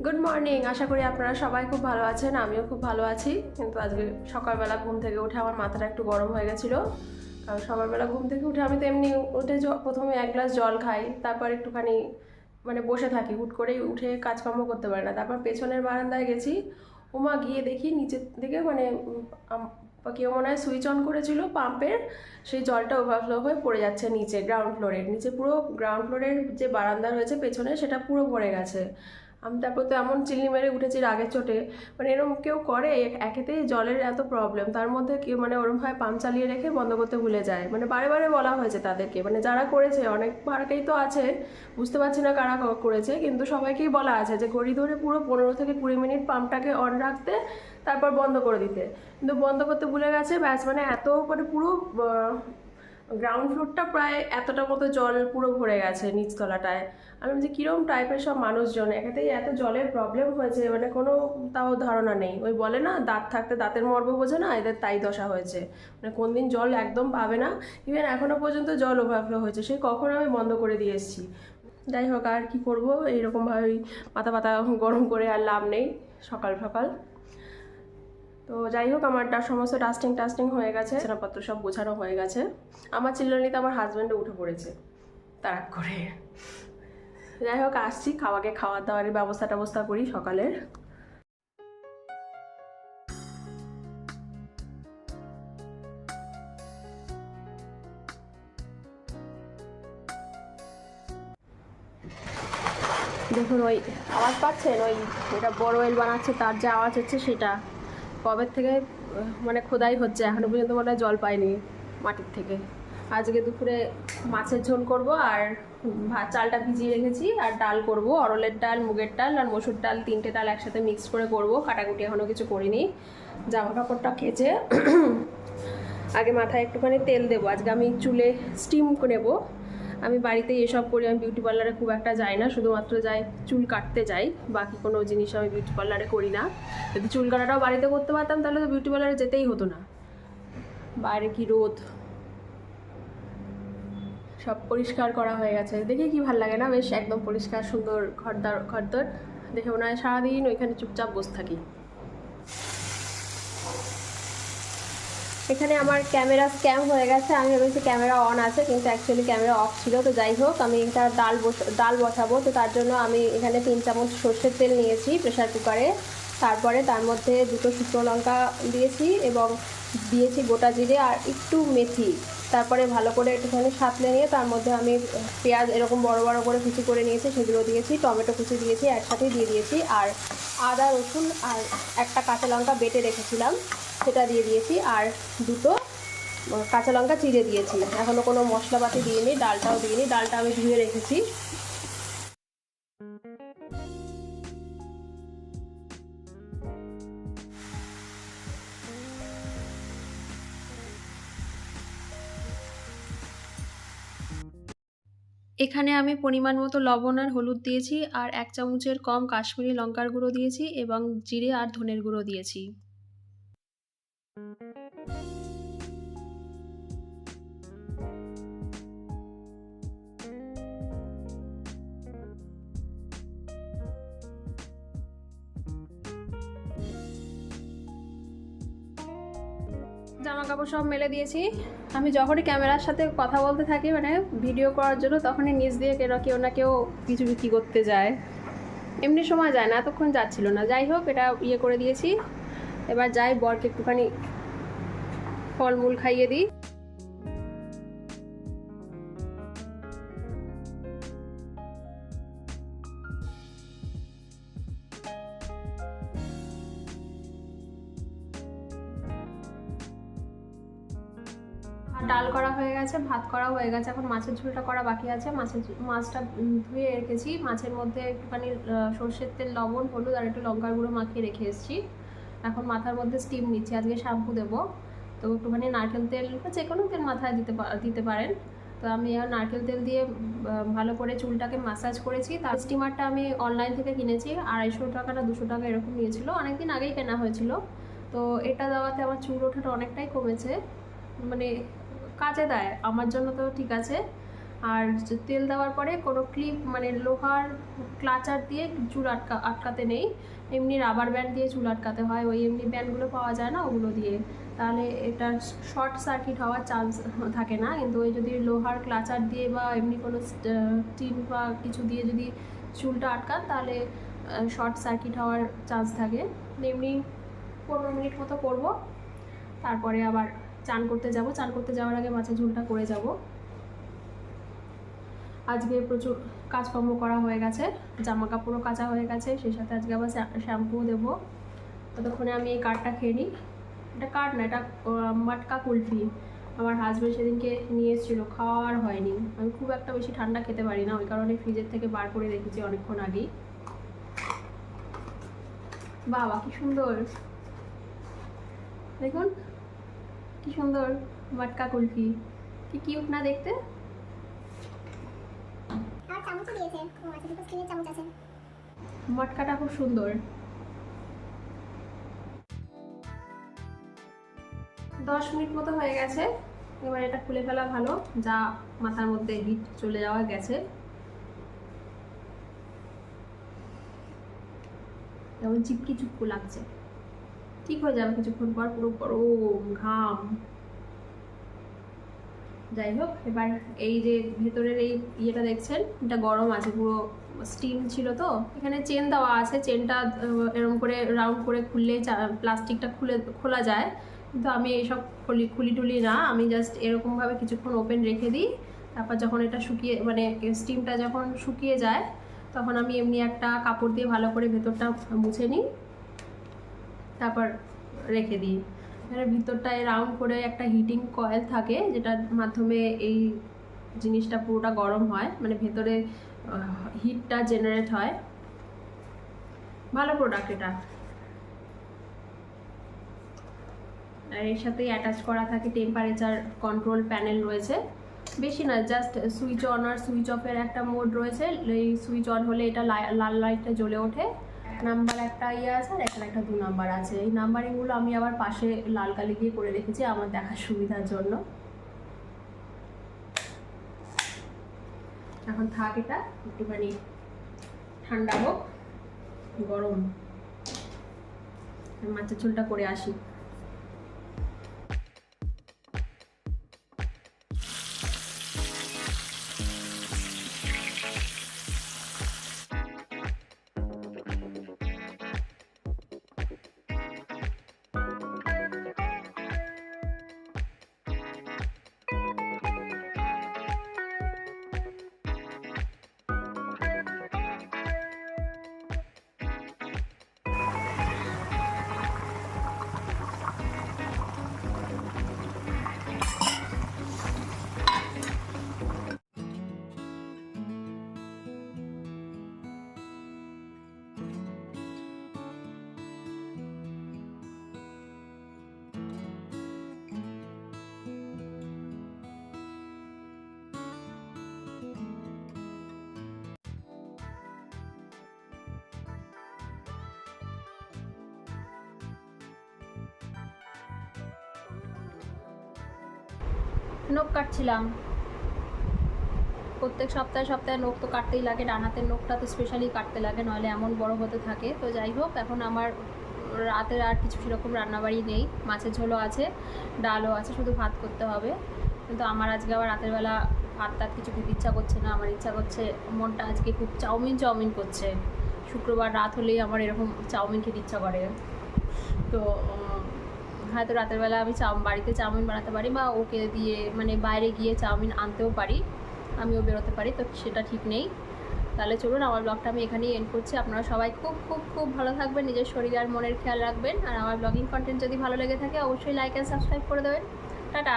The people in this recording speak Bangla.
গুড মর্নিং, আশা করি আপনারা সবাই খুব ভালো আছেন। আমিও খুব ভালো আছি। কিন্তু আজকে সকালবেলা ঘুম থেকে উঠে আমার মাথাটা একটু গরম হয়ে গেছিলো। কারণ সকালবেলা ঘুম থেকে উঠে আমি তো এমনি উঠে প্রথমে এক গ্লাস জল খাই, তারপর একটুখানি মানে বসে থাকি, হুট করেই উঠে কাজকর্ম করতে পারি না। তারপর পেছনের বারান্দায় গেছি, ওমা গিয়ে দেখি নিচের দিকে মানে কেউ মনে হয় সুইচ অন করেছিল পাম্পের, সেই জলটা ওভারফ্লো হয়ে পড়ে যাচ্ছে নিচে, গ্রাউন্ড ফ্লোরের নিচে। পুরো গ্রাউন্ড ফ্লোরের যে বারান্দা রয়েছে পেছনে, সেটা পুরো ভরে গেছে। আমি তারপর তো এমন চিল্লি মেরে উঠেছি রাগের চোটে। মানে এরকম কেউ করে? একেতেই জলের এত প্রবলেম, তার মধ্যে কেউ মানে ওরমভাবে পাম্প চালিয়ে রেখে বন্ধ করতে ভুলে যায়। মানে বারে বারে বলা হয়েছে তাদেরকে, মানে যারা করেছে অনেকবারকেই তো আছে, বুঝতে পারছি না কারা করেছে, কিন্তু সবাইকেই বলা আছে যে ঘড়ি ধরে পুরো 15 থেকে 20 মিনিট পাম্পটাকে অন রাখতে, তারপর বন্ধ করে দিতে। কিন্তু বন্ধ করতে ভুলে গেছে, ব্যাস মানে এত মানে পুরো গ্রাউন্ড ফ্লোরটা প্রায় এতটা মতো জল পুরো ভরে গেছে নিচতলাটায়। আমি বলছি কীরকম টাইপের সব মানুষজন, একেতেই এত জলের প্রবলেম হয়েছে, মানে কোনো তাও ধারণা নেই। ওই বলে না, দাঁত থাকতে দাঁতের মর্ম বোঝে না, এদের তাই দশা হয়েছে। মানে কোন দিন জল একদম পাবে না। ইভেন এখনও পর্যন্ত জল ওভারফ্লো হয়েছে, সেই কখন আমি বন্ধ করে দিয়ে এসেছি। যাই হোক, আর কি করবো, এইরকমভাবেই মাথা পাতা গরম করে আর লাভ নেই সকাল সকাল। তো যাই হোক, আমারটা সমস্ত টাস্টিং হয়ে গেছে, বিছানাপত্র সব গোছানো হয়ে গেছে। আমার চিল্লানিতে আমার হাজব্যান্ডও উঠে পড়েছে তাড়াক করে। যাই হোক, আসছি, খাওয়ার দাওয়ারের ব্যবস্থা করি সকালের। দেখুন, ওই আওয়াজ পাচ্ছেন, ওই এটা বোরওয়েল বানাচ্ছে তার যে আওয়াজ হচ্ছে, সেটা কবের থেকে মানে খোদাই হচ্ছে, এখনো পর্যন্ত মনে হয় জল পাইনি মাটির থেকে। আজকে দুপুরে মাছের ঝোল করব, আর চালটা ভিজিয়ে রেখেছি, আর ডাল করব, অরলের ডাল, মুগের ডাল আর মসুর ডাল, 3টে ডাল একসাথে মিক্সড করে করব। কাটাকুটি এখনও কিছু করিনি। জামা কাপড়টা কেচে আগে মাথায় একটুখানি তেল দেবো। আজকে আমি চুলে স্টিম নেব। আমি বাড়িতেই এসব করি, আমি বিউটি পার্লারে খুব একটা যাই না, শুধুমাত্র যাই চুল কাটতে যাই, বাকি কোনো জিনিস আমি বিউটি পার্লারে করি না। যদি চুল কাটাটাও বাড়িতে করতে পারতাম তাহলে তো বিউটি পার্লারে যেতেই হতো না। বাইরে কি রোদ! সব পরিষ্কার করা হয়ে গেছে, দেখে কি ভাল লাগে না? বেশ একদম পরিষ্কার সুন্দর ঘরদর দেখে মনে হয় সারাদিন ওইখানে চুপচাপ বসে থাকি। এখানে আমার ক্যামেরা স্ক্যাম হয়ে গেছে। আমি ভেবেছি ক্যামেরা অন আছে, কিন্তু অ্যাকচুয়ালি ক্যামেরা অফ ছিল। তো যাই হোক, আমি এটা ডাল বসাবো, তো তার জন্য আমি এখানে 3 চামচ সর্ষের তেল নিয়েছি প্রেশার কুকারে। তারপরে তার মধ্যে 2টো শুকনো লঙ্কা দিয়েছি, এবং দিয়েছি গোটা জিরে আর একটু মেথি। তারপরে ভালো করে একটুখানি সাঁতলে নিয়ে তার মধ্যে আমি পেঁয়াজ এরকম বড় বড় করে কুচি করে নিয়েছি, সেগুলো দিয়েছি, টমেটো কুচি দিয়েছি, একসাথেই দিয়ে দিয়েছি, আর আদা রসুন আর একটা কাঁচা লঙ্কা বেটে রেখেছিলাম সেটা দিয়ে দিয়েছি, আর 2টো কাঁচা লঙ্কা চিড়ে দিয়েছি। এখনও কোনো মশলাপাতি দিইনি, ডালটাও দিইনি, ডালটা আমি ধুয়ে রেখেছি। এখানে আমি পরিমাণ মতো লবণ আর হলুদ দিয়েছি, আর 1 চামচের কম কাশ্মীরি লঙ্কার গুঁড়ো দিয়েছি, এবং জিরে আর ধনের গুঁড়ো দিয়েছি। জামা কাপড় সব মেলে দিয়েছি। আমি যখনই ক্যামেরার সাথে কথা বলতে থাকি, মানে ভিডিও করার জন্য, তখনই নিচ দিয়ে কেউ না কেউ কিছু বিক্রি করতে যায়। এমনি সময় যায় না, এতক্ষণ যাচ্ছিল না। যাই হোক, এটা ইয়ে করে দিয়েছি। এবার যাই, বরকে একটুখানি ফলমূল খাইয়ে দিই। ডাল করা হয়ে গেছে, ভাত করা হয়ে গেছে, এখন মাছের ঝোলটা করা বাকি আছে। মাছটা ধুয়ে রেখেছি, মাছের মধ্যে একটুখানি সর্ষের তেল, লবণ, হলুদ আর একটু লঙ্কার গুঁড়ো মাখিয়ে রেখে এসেছি। এখন মাথার মধ্যে স্টিম নিচ্ছি, আজকে শ্যাম্পু দেবো, তো একটুখানি নারকেল তেল বা যে কোনো তেল মাথায় দিতে পারেন। তো আমি আর নারকেল তেল দিয়ে ভালো করে চুলটাকে ম্যাসাজ করেছি। তার স্টিমারটা আমি অনলাইন থেকে কিনেছি, 250 টাকা না 200 টাকা এরকম নিয়েছিল, অনেকদিন আগেই কেনা হয়েছিল। তো এটা দেওয়াতে আমার চুল ওঠাটা অনেকটাই কমেছে, মানে কাজে দেয় আমার জন্য, তো ঠিক আছে। আর তেল দেওয়ার পরে কোনো ক্লিপ মানে লোহার ক্লাচার দিয়ে চুল আটকাতে নেই, এমনি রাবার ব্যান্ড দিয়ে চুল আটকাতে হয়, ওই এমনি ব্যান্ডগুলো পাওয়া যায় না, ওগুলো দিয়ে, তাহলে এটা শর্ট সার্কিট হওয়ার চান্স থাকে না। কিন্তু ওই যদি লোহার ক্লাচার দিয়ে বা এমনি কোনো টিন বা কিছু দিয়ে যদি চুলটা আটকান, তাহলে শর্ট সার্কিট হওয়ার চান্স থাকে। এমনি 15 মিনিট মতো করবো, তারপরে আবার চান করতে যাব। চান করতে যাওয়ার আগে মাছের ঝোলটা করে যাব। আজকে প্রচুর কাজকর্ম করা হয়ে গেছে, জামা কাপড়ও কাচা হয়ে গেছে, সেই সাথে আজকে আবার শ্যাম্পুও দেবো। ততক্ষণে আমি এই কার্ডটা খেয়ে নিই। এটা কার্ড না, এটা মাটকা কুলফি, আমার হাজব্যান্ড সেদিনকে নিয়ে এসেছিল, খাওয়ার হয়নি। আমি খুব একটা বেশি ঠান্ডা খেতে পারি না, ওই কারণে ফ্রিজের থেকে বার করে রেখেছি অনেকক্ষণ আগেই। বাবা কি সুন্দর, দেখুন কি সুন্দর মাটকা কুলফি, কি কিউট না দেখতে। মটকাটা খুব সুন্দর। 10 মিনিট মতো হয়ে গেছে, এবার এটা খুলে ফেলা ভালো, যা মাথার মধ্যে হিট চলে যাওয়া গেছে। যেমন চিপকি চুপকু লাগছে, ঠিক হয়ে যাবে কিছুক্ষণ পর, পুরো গরম ঘাম। যাই হোক, এবার এই যে ভেতরের এই ইয়েটা দেখছেন, এটা গরম আছে, পুরো স্টিম ছিল। তো এখানে চেন দেওয়া আছে, চেনটা এরকম করে রাউন্ড করে খুললে প্লাস্টিকটা খোলা যায়, কিন্তু আমি এইসব খুলি টুলি না, আমি জাস্ট এরকমভাবে কিছুক্ষণ ওপেন রেখে দিই। তারপর যখন এটা শুকিয়ে মানে স্টিমটা যখন শুকিয়ে যায়, তখন আমি এমনি একটা কাপড় দিয়ে ভালো করে ভেতরটা মুছে নিই, তারপর রেখে দিই। এখানে ভিতরটায় রাউন্ড করে একটা হিটিং কয়েল থাকে, যেটার মাধ্যমে এই জিনিসটা পুরোটা গরম হয়, মানে ভেতরে হিটটা জেনারেট হয়। ভালো প্রোডাক্ট এটা। আর এর সাথেই অ্যাটাচ করা থাকে টেম্পারেচার কন্ট্রোল প্যানেল রয়েছে, বেশি না, জাস্ট সুইচ অন আর সুইচ অফের একটা মোড রয়েছে। এই সুইচ অন হলে এটা লাল লাইটটা জ্বলে ওঠে, নাম্বার একটা ইয়ে আছে, আর এখানে একটা 2 নাম্বার আছে। এই নাম্বারিংগুলো আমি আবার পাশে লাল কালি দিয়ে করে রেখেছি আমার দেখার সুবিধার জন্য। এখন থাক, এটা একটুখানি ঠান্ডা হোক, গরম। মাছের ঝোলটা করে আসি। নখ কাটছিলাম, প্রত্যেক সপ্তাহে সপ্তাহে নখ তো কাটতেই লাগে, ডান হাতের নখটা তো স্পেশালি কাটতে লাগে, নাহলে এমন বড় হতে থাকে। তো যাই হোক, এখন আমার রাতের আর কিছু সেরকম রান্নাবাড়ি নেই, মাছের ঝোলও আছে, ডালও আছে, শুধু ভাত করতে হবে। কিন্তু আমার আজকে আবার রাতের বেলা ভাত টাত কিছু খেতে ইচ্ছা করছে না, আমার ইচ্ছা করছে, মনটা আজকে খুব চাউমিন করছে। শুক্রবার রাত হলেই আমার এরকম চাউমিন খেতে ইচ্ছা করে। তো হয়তো রাতের বেলা আমি বাড়িতে চাউমিন বানাতে পারি, বা ওকে দিয়ে মানে বাইরে গিয়ে চাউমিন আনতেও পারি, আমিও বেরোতে পারি, তো সেটা ঠিক নেই। তাহলে চলুন, আমার ব্লগটা আমি এখানেই এন্ড করছি। আপনারা সবাই খুব খুব খুব ভালো থাকবেন, নিজের শরীর আর মনের খেয়াল রাখবেন। আর আমার ব্লগিং কন্টেন্ট যদি ভালো লেগে থাকে, অবশ্যই লাইক অ্যান্ড সাবস্ক্রাইব করে দেবেন। টাটা।